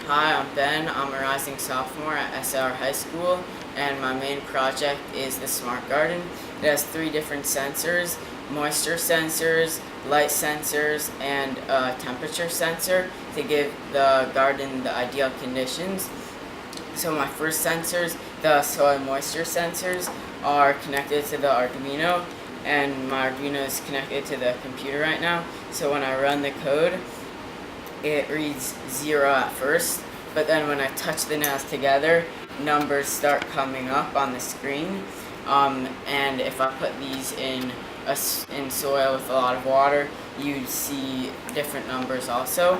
Hi, I'm Ben. I'm a rising sophomore at SR High School, and my main project is the Smart Garden. It has 3 different sensors: moisture sensors, light sensors, and a temperature sensor to give the garden the ideal conditions. So my first sensors, the soil moisture sensors, are connected to the Arduino, and my Arduino is connected to the computer right now. So when I run the code, it reads 0 at first, but then when I touch the nails together, numbers start coming up on the screen. And if I put these in soil with a lot of water, you'd see different numbers also.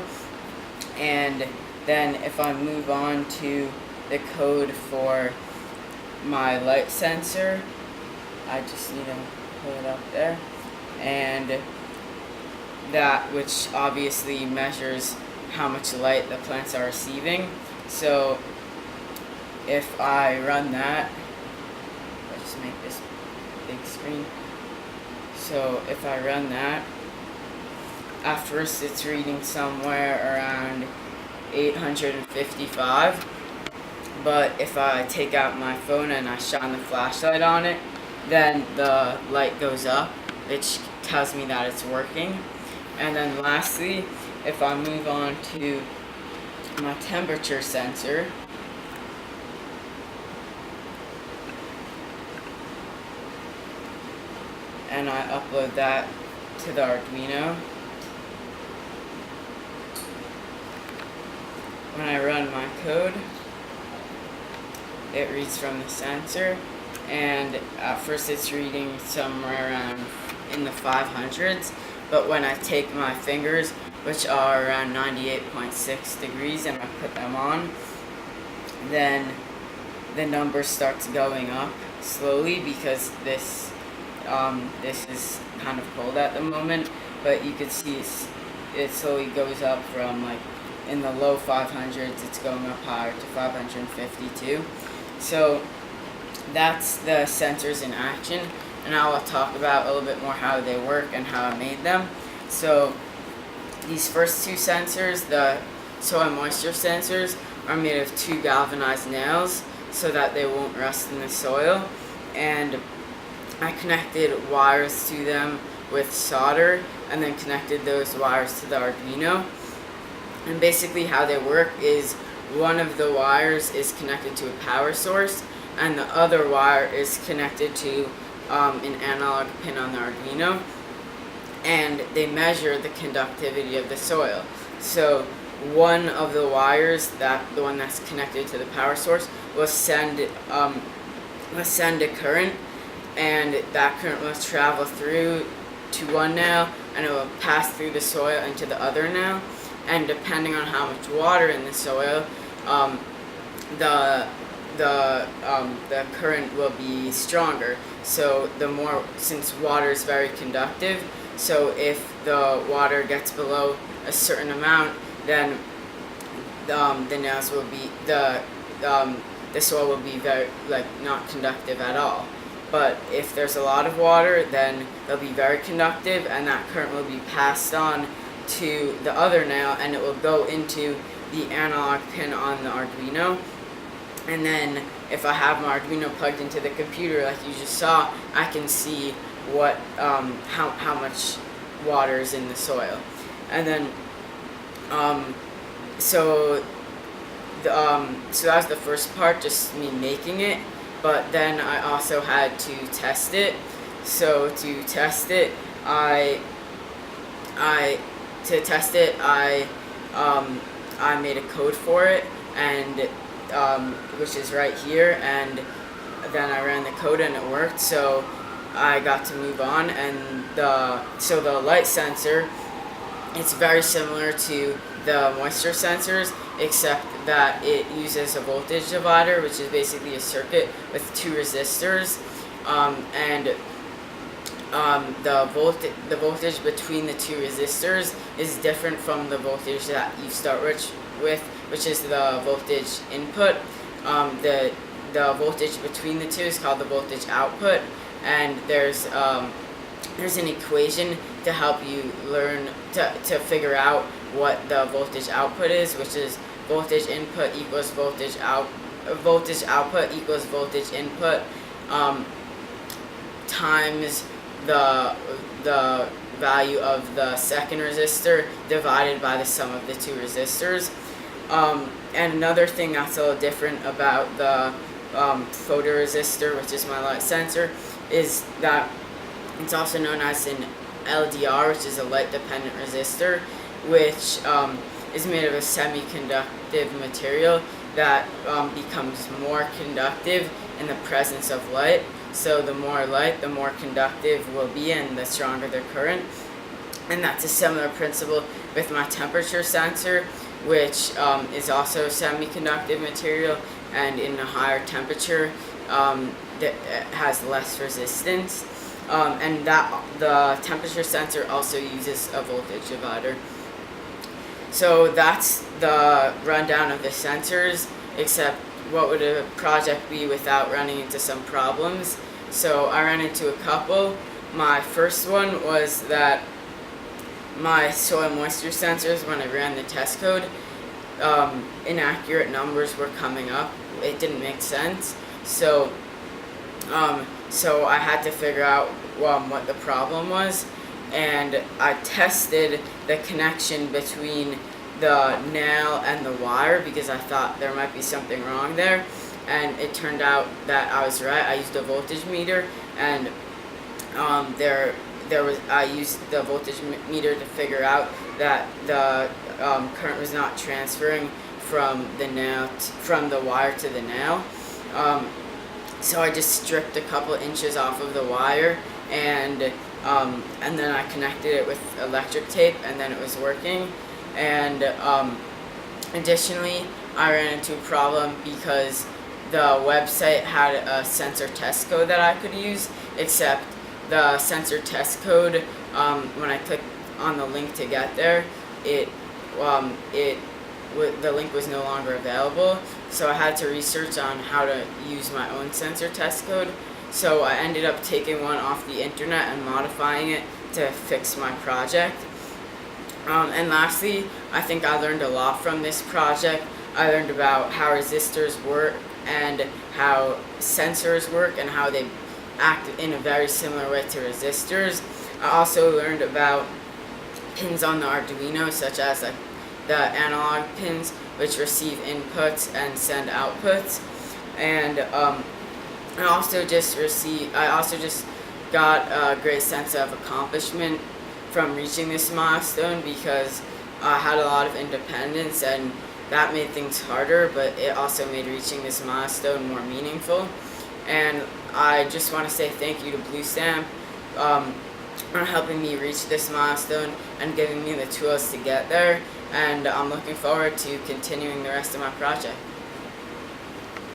And then if I move on to the code for my light sensor, I just need to pull it up there, and that which obviously measures how much light the plants are receiving. So if I run that, let's just make this big screen. So if I run that, at first it's reading somewhere around 855, but if I take out my phone and I shine the flashlight on it, then the light goes up, which tells me that it's working. And then lastly, if I move on to my temperature sensor, and I upload that to the Arduino, when I run my code, it reads from the sensor, and at first it's reading somewhere around in the 500s, but when I take my fingers, which are around 98.6 degrees, and I put them on, then the number starts going up slowly because this is kind of cold at the moment, but you can see it slowly goes up from, like, in the low 500s, it's going up higher to 552. So that's the sensors in action, and I will talk about a little bit more how they work and how I made them. So these first 2 sensors, the soil moisture sensors, are made of 2 galvanized nails so that they won't rust in the soil, and I connected wires to them with solder and then connected those wires to the Arduino. And basically how they work is one of the wires is connected to a power source, and the other wire is connected to an analog pin on the Arduino, and they measure the conductivity of the soil. So one of the wires, the one that's connected to the power source, will send a current, and that current will travel through to one nail, and it will pass through the soil into the other nail. And depending on how much water in the soil, the current will be stronger. So since water is very conductive, so if the water gets below a certain amount, then the nails will be the soil will be very, like, not conductive at all. But if there's a lot of water, then they'll be very conductive, and that current will be passed on to the other nail, and it will go into the analog pin on the Arduino. And then if I have my Arduino plugged into the computer, like you just saw, I can see what how much water is in the soil. And then so that was the first part, just me making it. But then I also had to test it. So to test it, I made a code for it, and which is right here, and then I ran the code and it worked. So I got to move on, and so the light sensor, it's very similar to the moisture sensors, except that it uses a voltage divider, which is basically a circuit with 2 resistors, and the voltage between the 2 resistors is different from the voltage that you start with, which is the voltage input. The voltage between the 2 is called the voltage output, and there's an equation to help you learn to figure out what the voltage output is, which is voltage input equals voltage output equals voltage input times the value of the second resistor divided by the sum of the two resistors. And another thing that's a little different about the photoresistor, which is my light sensor, is that it's also known as an LDR, which is a light dependent resistor, which is made of a semiconductive material that becomes more conductive in the presence of light. So the more light, the more conductive will be and the stronger the current. And that's a similar principle with my temperature sensor, which is also semiconductive material, and in a higher temperature that has less resistance. And that the temperature sensor also uses a voltage divider. So that's the rundown of the sensors, except what would a project be without running into some problems. So I ran into a couple. My first one was that my soil moisture sensors, when I ran the test code, inaccurate numbers were coming up. It didn't make sense. So I had to figure out what the problem was, and I tested the connection between the nail and the wire because I thought there might be something wrong there, and it turned out that I was right. I used a voltage meter, and I used the voltage meter to figure out that the current was not transferring from the wire to the nail. So I just stripped a couple inches off of the wire, and then I connected it with electric tape, and then it was working. And additionally, I ran into a problem because the website had a sensor test code that I could use, except the sensor test code, when I clicked on the link to get there, the link was no longer available. So I had to research on how to use my own sensor test code. So I ended up taking one off the internet and modifying it to fix my project. And lastly, I think I learned a lot from this project. I learned about how resistors work and how sensors work and how they act in a very similar way to resistors. I also learned about pins on the Arduino, such as the analog pins, which receive inputs and send outputs. And I also just got a great sense of accomplishment from reaching this milestone because I had a lot of independence, and that made things harder, but it also made reaching this milestone more meaningful. And I just want to say thank you to BlueStamp for helping me reach this milestone and giving me the tools to get there. And I'm looking forward to continuing the rest of my project.